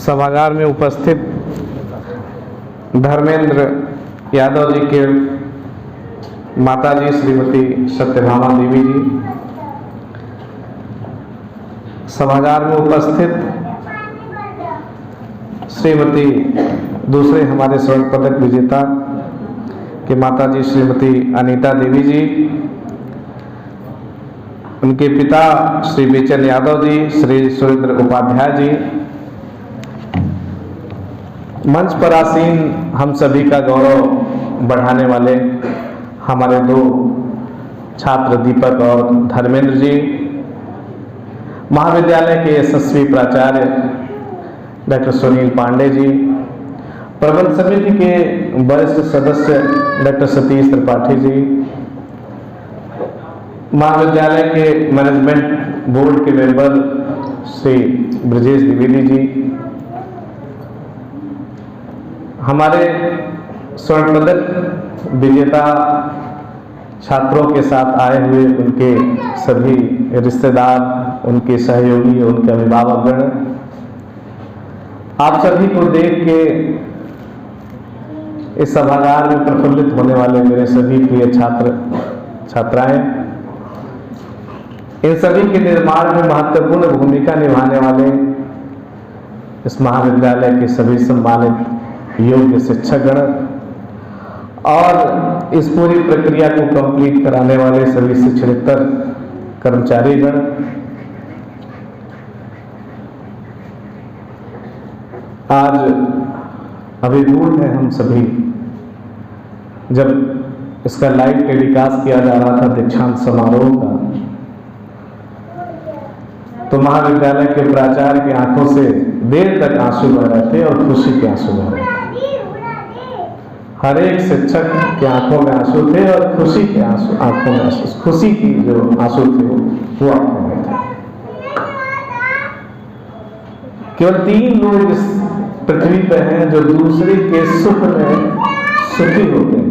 सभागार में उपस्थित धर्मेंद्र यादव जी के माता जी श्रीमती सत्यभामा देवी जी, सभागार में उपस्थित श्रीमती दूसरे हमारे स्वर्ण पदक विजेता के माता जी श्रीमती अनीता देवी जी, उनके पिता श्री बेचन यादव जी, श्री सुरेंद्र उपाध्याय जी, मंच पर आसीन हम सभी का गौरव बढ़ाने वाले हमारे दो छात्र दीपक और धर्मेंद्र जी, महाविद्यालय के यशस्वी प्राचार्य डॉक्टर सुनील पांडे जी, प्रबंध समिति के वरिष्ठ सदस्य डॉक्टर सतीश त्रिपाठी जी, महाविद्यालय के मैनेजमेंट बोर्ड के मेंबर श्री ब्रजेश द्विवेदी जी, हमारे स्वर्ण पदक विजेता छात्रों के साथ आए हुए उनके सभी रिश्तेदार, उनके सहयोगी, उनके अभिभावकगण, आप सभी को देख के इस सभागार में प्रफुल्लित होने वाले मेरे सभी प्रिय छात्र छात्राएं, इन सभी के निर्माण में महत्वपूर्ण भूमिका निभाने वाले इस महाविद्यालय के सभी सम्मानित योग्य शिक्षकगण और इस पूरी प्रक्रिया को कंप्लीट कराने वाले सभी शिक्षणेतर कर्मचारीगण, आज अभिभूत हैं हम सभी। जब इसका लाइव टेलीकास्ट किया जा रहा था दीक्षांत समारोह का, तो महाविद्यालय के प्राचार्य की आंखों से देर तक आंसू बह रहे थे और खुशी के आंसू बह रहे थे। हर एक शिक्षक के आंखों में आंसू थे और खुशी के आंसू, आंखों में आंसू, खुशी की जो आंसू थे वो आंखों में थे। केवल 3 लोग इस पृथ्वी पर हैं जो दूसरे के सुख में सुखी होते हैं।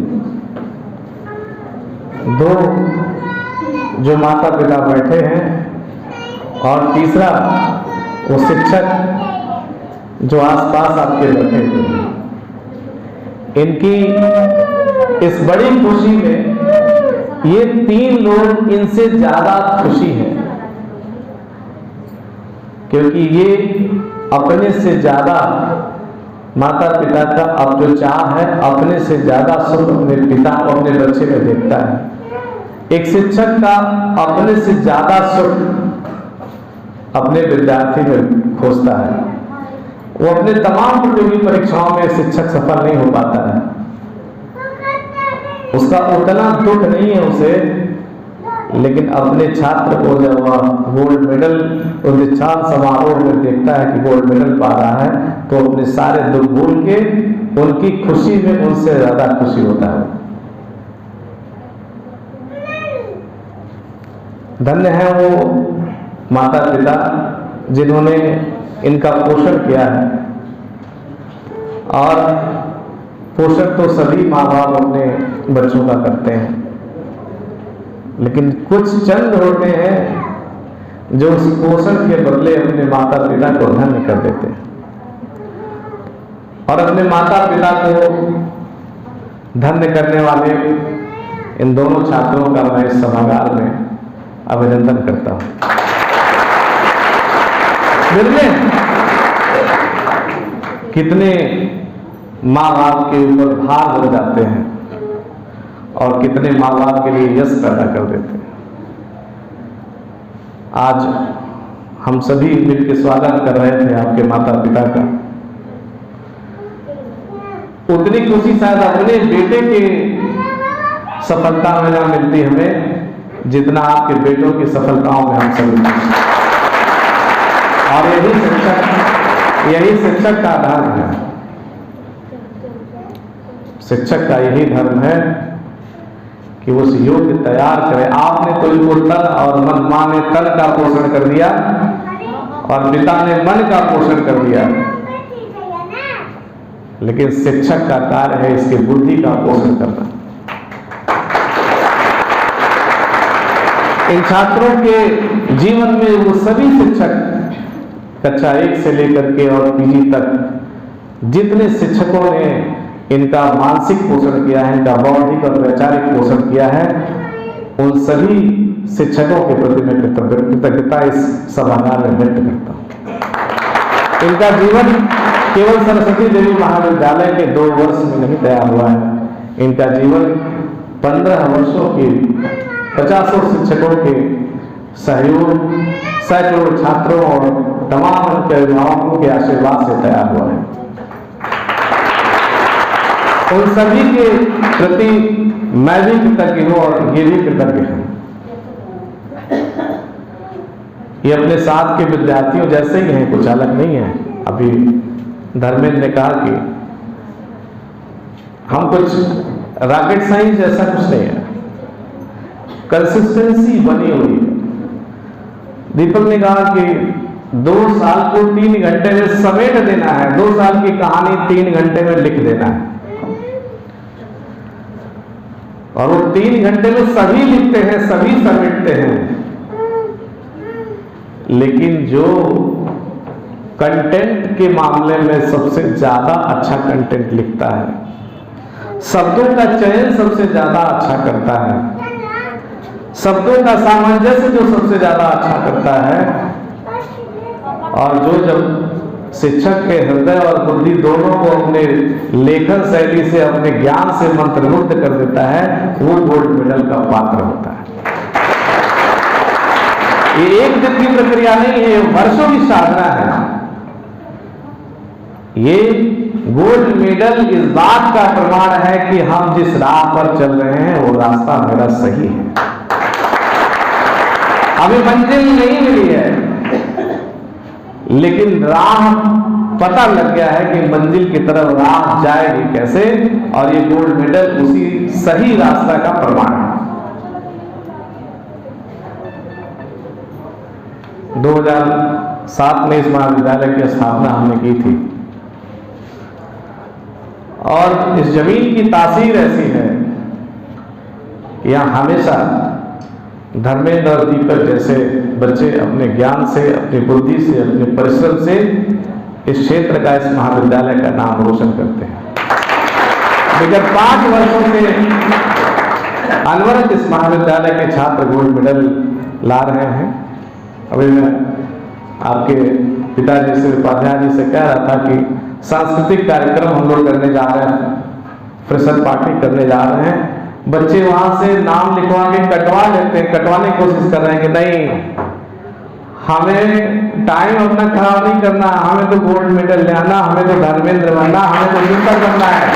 2 जो माता पिता बैठे हैं और तीसरा वो शिक्षक जो आसपास आपके बैठे हुए हैं। इनकी इस बड़ी खुशी में ये 3 लोग इनसे ज्यादा खुशी हैं, क्योंकि ये अपने से ज्यादा माता पिता का अब जो चाह है, अपने से ज्यादा सुख अपने पिता को अपने बच्चे में देखता है। एक शिक्षक का अपने से ज्यादा सुख अपने विद्यार्थी में खोजता है। वो अपने तमाम प्रतियोगी परीक्षाओं में शिक्षक सफल नहीं हो पाता है, उसका उतना दुख नहीं है उसे, लेकिन अपने छात्र को जब वह गोल्ड मेडल उस दीक्षांत समारोह में देखता है कि गोल्ड मेडल पा रहा है, तो अपने सारे दुख भूल के उनकी खुशी में उनसे ज्यादा खुशी होता है। धन्य है वो माता पिता जिन्होंने इनका पोषण किया है, और पोषण तो सभी माँ बाप अपने बच्चों का करते हैं, लेकिन कुछ चंद होते हैं जो उस पोषण के बदले अपने माता पिता को धन्य कर देते हैं। और अपने माता पिता को धन्य करने वाले इन दोनों छात्रों का मैं इस सभागार में अभिनंदन करता हूं। कितने माँ बाप के ऊपर भार बन जाते हैं और कितने माँ बाप के लिए यश पैदा कर देते हैं। आज हम सभी मिलकर स्वागत कर रहे थे आपके माता पिता का। उतनी खुशी शायद अपने बेटे की सफलता में ना मिलती हमें, जितना आपके बेटों की सफलताओं में हम सभी। और यही शिक्षक का धर्म है। शिक्षक का यही धर्म है कि उस योग्य तैयार करे। आपने तो इनको तन और मन, मां ने तन का पोषण कर दिया और पिता ने मन का पोषण कर दिया, लेकिन शिक्षक का कार्य है इसकी बुद्धि का पोषण करना। इन छात्रों के जीवन में वो सभी शिक्षक कक्षा 1 से लेकर के और पीजी तक जितने शिक्षकों ने इनका मानसिक पोषण किया है, इनका बौद्धिक और वैचारिक पोषण किया है, उन सभी शिक्षकों के प्रति मैं कृतज्ञता इस सभागार में व्यक्त करता हूँ। इनका जीवन केवल सरस्वती देवी महाविद्यालय के 2 वर्ष में नहीं तैयार हुआ है, इनका जीवन 15 वर्षों के 50 शिक्षकों के सहयोग, सैकड़ों छात्रों और तमाम उनके अभिभावकों के आशीर्वाद से तैयार हुआ है। उन सभी के प्रति मैं भी कृतज्ञ हूं और ये भी कृतज्ञ हूं। ये अपने साथ के विद्यार्थियों जैसे ही हैं, कुछ अलग नहीं है। अभी धर्मेंद्र ने कहा कि हम कुछ रॉकेट साइंस जैसा कुछ नहीं है, कंसिस्टेंसी बनी हुई है। दीपक ने कहा कि 2 साल को 3 घंटे में समेट देना है, 2 साल की कहानी 3 घंटे में लिख देना है, और वो 3 घंटे में सभी लिखते हैं, सभी समेटते हैं। लेकिन जो कंटेंट के मामले में सबसे ज्यादा अच्छा कंटेंट लिखता है, शब्दों का चयन सबसे ज्यादा अच्छा करता है, शब्दों का सामंजस्य जो सबसे ज्यादा अच्छा करता है, और जो जब शिक्षक के हृदय और बुद्धि दोनों को अपने लेखन शैली से, अपने ज्ञान से मंत्रमुग्ध कर देता है, वो गोल्ड मेडल का पात्र होता है। ये एक दिन की प्रक्रिया नहीं है, ये वर्षों की साधना है। ये गोल्ड मेडल इस बात का प्रमाण है कि हम जिस राह पर चल रहे हैं वो रास्ता मेरा सही है। अभी मंजिल नहीं मिली है, लेकिन राह पता लग गया है कि मंजिल की तरफ राह जाएगी कैसे, और ये गोल्ड मेडल उसी सही रास्ता का प्रमाण है। 2007 में इस महाविद्यालय की स्थापना हमने की थी, और इस जमीन की तासीर ऐसी है कि यहाँ हमेशा धर्मेंद्र और दीपक जैसे बच्चे अपने ज्ञान से, अपनी बुद्धि से, अपने परिश्रम से इस क्षेत्र का, इस महाविद्यालय का नाम रोशन करते हैं। विगत 5 वर्षों से अनवरत इस महाविद्यालय के छात्र गोल्ड मेडल ला रहे हैं। अभी मैं आपके पिताजी से, उपाध्याय जी से कह रहा था कि सांस्कृतिक कार्यक्रम हम लोग करने जा रहे हैं, फ्रेशर पार्टी करने जा रहे हैं। बच्चे वहां से नाम लिखवा के कटवा लेते हैं, कटवाने की कोशिश कर रहे हैं कि नहीं, हमें टाइम अपना खराब नहीं करना, हमें तो गोल्ड मेडल लेना, हमें तो धर्मेंद्र बनना, हमें तो यूं बनना है।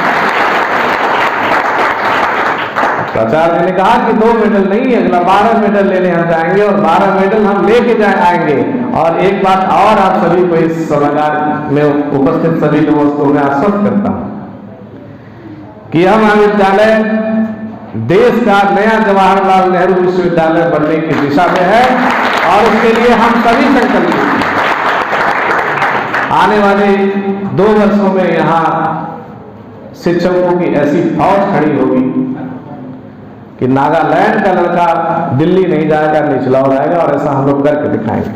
आचार्य ने कहा कि 2 मेडल नहीं, अगला 12 मेडल लेने हम जाएंगे, और 12 मेडल हम लेके आएंगे। और एक बात और आप सभी को, इस सभागार में उपस्थित सभी लोगों को मैं आश्वस्त करता हूं कि यह महाविद्यालय देश का नया जवाहरलाल नेहरू विश्वविद्यालय बनने की दिशा में है, और उसके लिए हम सभी संकल्पित हैं। आने वाले 2 वर्षों में यहाँ शिक्षकों की ऐसी फौज खड़ी होगी कि नागालैंड का लड़का दिल्ली नहीं जाएगा, निचलाओ जाएगा, और ऐसा हम लोग करके दिखाएंगे।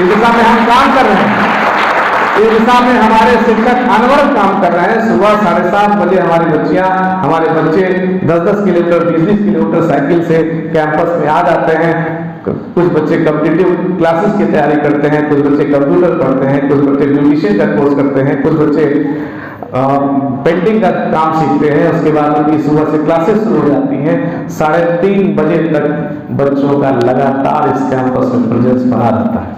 इस दिशा में हम काम कर रहे हैं, इस दिशा में हमारे शिक्षक अनवरत काम कर रहे हैं। सुबह 7:30 बजे हमारी बच्चियां, हमारे बच्चे 10-10 किलोमीटर, 20-20 किलोमीटर साइकिल से कैंपस में आ जाते हैं। कुछ बच्चे कॉम्पिटिटिव क्लासेस की तैयारी करते हैं, कुछ बच्चे कंप्यूटर पढ़ते हैं, कुछ बच्चे ब्यूटिशियन का कोर्स करते हैं, कुछ बच्चे पेंटिंग का काम सीखते हैं। उसके बाद उनकी सुबह से क्लासेस शुरू हो जाती हैं। 3:30 बजे तक बच्चों का लगातार इस कैंपस में प्रेजेंस बना रहता है।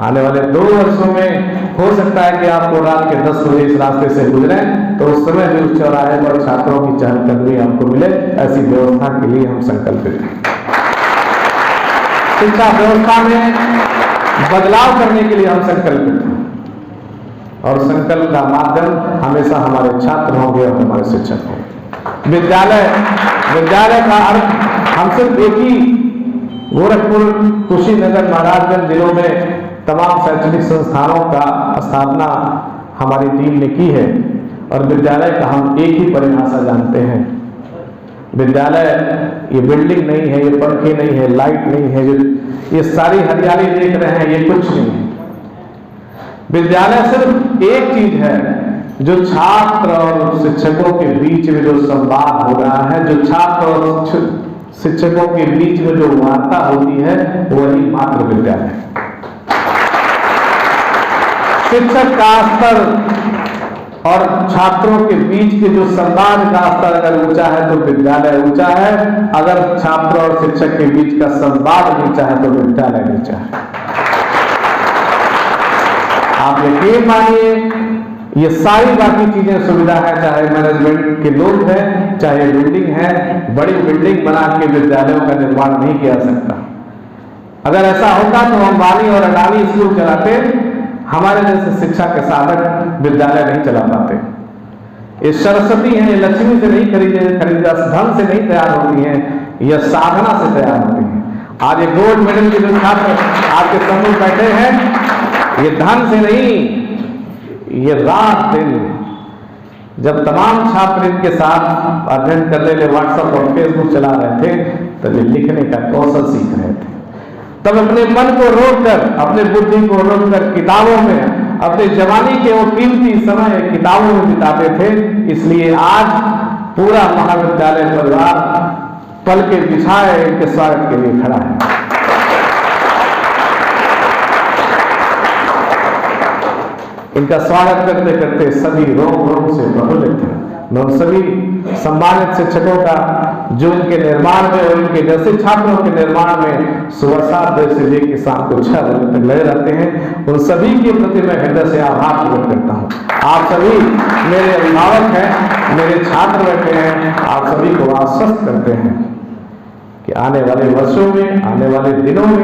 आने वाले 2 वर्षों में हो सकता है कि आपको रात के 10 बजे इस रास्ते से गुजरे, तो उस समय भी उस चौराहे पर छात्रों की चहलकदमी आपको मिले, ऐसी व्यवस्था के लिए हम संकल्पित हैं। शिक्षा व्यवस्था में बदलाव करने के लिए हम संकल्पित हैं, और संकल्प का माध्यम हमेशा हमारे छात्र होंगे और हमारे शिक्षक होंगे। विद्यालय का अर्थ हम सिर्फ एक ही गोरखपुर, कुशीनगर, महाराजगंज जिलों में तमाम शैक्षणिक संस्थानों का स्थापना हमारी टीम ने की है, और विद्यालय का हम एक ही परिभाषा जानते हैं। विद्यालय ये बिल्डिंग नहीं है, ये पंखे नहीं है, लाइट नहीं है, ये सारी हरियाली देख रहे हैं, ये कुछ नहीं है। विद्यालय सिर्फ एक चीज है जो छात्र और शिक्षकों के बीच में जो संवाद हो रहा है, जो छात्र और शिक्षकों के बीच में जो वार्ता होती है, वही मात्र विद्यालय है। शिक्षक का स्तर और छात्रों के बीच के जो संवाद का स्तर अगर ऊंचा है तो विद्यालय ऊंचा है, अगर छात्र और शिक्षक के बीच का संवाद नीचा है तो विद्यालय नीचा है। आप यकीन मानिए, ये सारी बाकी चीजें सुविधा है, चाहे मैनेजमेंट के लोग हैं, चाहे बिल्डिंग है, बड़ी बिल्डिंग बना के विद्यालयों का निर्माण नहीं किया जा सकता। अगर ऐसा होता तो अंबानी और अडानी स्कूल चलाते, हमारे जैसे शिक्षा के साधक विद्यालय नहीं चला पाते। ये सरस्वती है, ये लक्ष्मी से नहीं खरीदा धन से नहीं तैयार होती है, यह साधना से तैयार होती है। आज ये गोल्ड मेडल के जो छात्र आपके समूह बैठे हैं, ये धन से नहीं, ये रात दिन जब तमाम छात्र इनके साथ अध्ययन करने के लिए व्हाट्सएप और फेसबुक चला रहे थे, तब ये लिखने का कौशल सीख रहे थे। तब अपने मन को रोककर, अपने बुद्धि को रोककर किताबों में अपने जवानी के वो कीमती समय किताबों में बिताते थे। इसलिए आज पूरा महाविद्यालय परिवार पल के बिछाए इनके स्वागत के लिए खड़ा है। इनका स्वागत करते करते सभी रोम रोम से प्रफुल्लित हैं। मैं उन सभी सम्मानित शिक्षकों का जो इनके निर्माण में और इनके जैसे छात्रों के निर्माण में सुबह 7 बजे से लेकर शाम को 6 बजे तक लगे रहते हैं, उन सभी के प्रति मैं हृदय से आभार प्रकट करता हूँ। आप सभी मेरे अभिभावक हैं, मेरे छात्र बैठे हैं, आप सभी को आश्वस्त करते हैं कि आने वाले वर्षों में, आने वाले दिनों में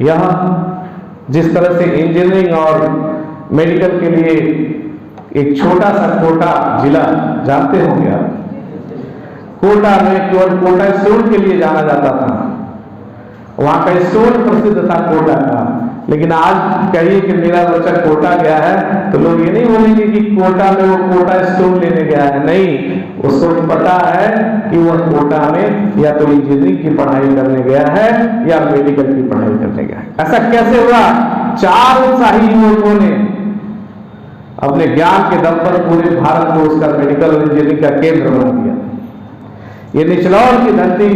यह जिस तरह से इंजीनियरिंग और मेडिकल के लिए एक छोटा सा कोटा जिला, जानते होंगे आप, कोटा में केवल कोटा स्टोन के लिए जाना जाता था, वहां का स्टोन प्रसिद्ध था कोटा का। लेकिन आज कहिए कि मेरा बच्चा कोटा गया है तो लोग ये नहीं बोलेंगे कि कोटा में वो कोटा स्टोन लेने गया है, नहीं, उसको पता है कि वह कोटा में या तो इंजीनियरिंग की पढ़ाई करने गया है या मेडिकल की पढ़ाई करने गया है। ऐसा कैसे हुआ? 4 उत्साही युवकों ने अपने ज्ञान के दम पर पूरे भारत को उसका मेडिकल इंजीनियरिंग का केंद्र बना दिया। ये निचलौर की धरती,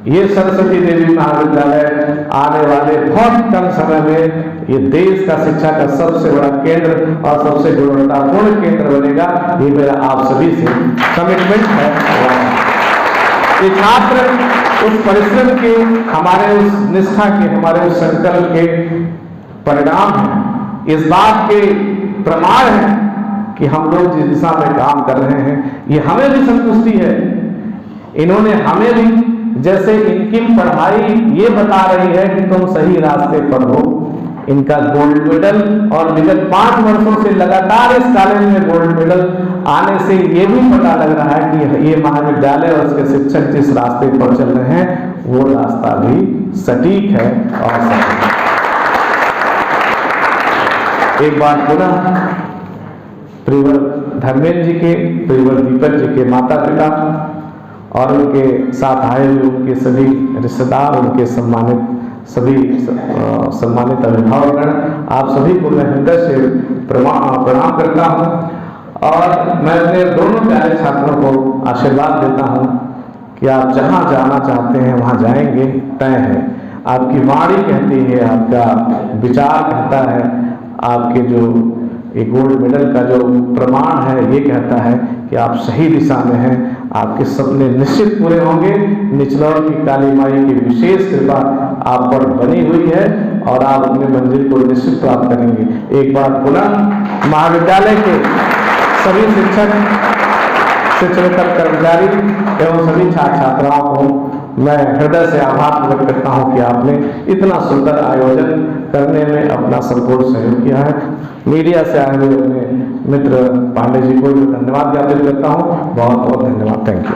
ये सरस्वती देवी महाविद्यालय आने वाले बहुत कम समय में ये देश का शिक्षा का सबसे बड़ा केंद्र और सबसे गुणवत्तापूर्ण केंद्र बनेगा। ये मेरा आप सभी से कमिटमेंट है। ये छात्र उस परिश्रम के, हमारे उस निष्ठा के, हमारे उस संकल्प के परिणाम हैं, इस बात के प्रमाण है कि हम लोग जिस दिशा में काम कर रहे हैं ये हमें भी संतुष्टि है। इन्होंने हमें भी, जैसे इनकी पढ़ाई ये बता रही है कि तुम सही रास्ते पर हो, इनका गोल्ड मेडल और विगत 5 वर्षों से लगातार इस कॉलेज में गोल्ड मेडल आने से ये भी पता लग रहा है कि ये महाविद्यालय और उसके शिक्षक जिस रास्ते पर चल रहे हैं वो रास्ता भी सटीक है और सही है। एक बार पुनः प्रियवर धर्मेंद्र जी के, प्रियवर दीपक जी के माता पिता और उनके साथ आए हुए उनके सभी रिश्तेदार, उनके सभी सम्मानित अभिभावकगण, आप सभी को मैं हृदय से प्रणाम करता हूँ। और मैं अपने दोनों प्यारे छात्रों को आशीर्वाद देता हूँ कि आप जहाँ जाना चाहते हैं वहाँ जाएंगे, तय है। आपकी वाणी कहती है, आपका विचार कहता है, आपके जो एक गोल्ड मेडल का जो प्रमाण है ये कहता है कि आप सही दिशा में हैं। आपके सपने निश्चित पूरे होंगे। निचलौर की काली माई की विशेष कृपा आप पर बनी हुई है और आप अपने मंजिल को निश्चित प्राप्त करेंगे। एक बार पुनः महाविद्यालय के सभी शिक्षक, शिक्षकेतर कर्मचारी एवं सभी छात्र छात्राओं को मैं हृदय से आभार प्रकट करता हूं कि आपने इतना सुंदर आयोजन करने में अपना संपूर्ण सहयोग किया है। मीडिया से आए हुए अपने मित्र पांडे जी को भी धन्यवाद ज्ञापित करता हूं। बहुत बहुत धन्यवाद। Thank you.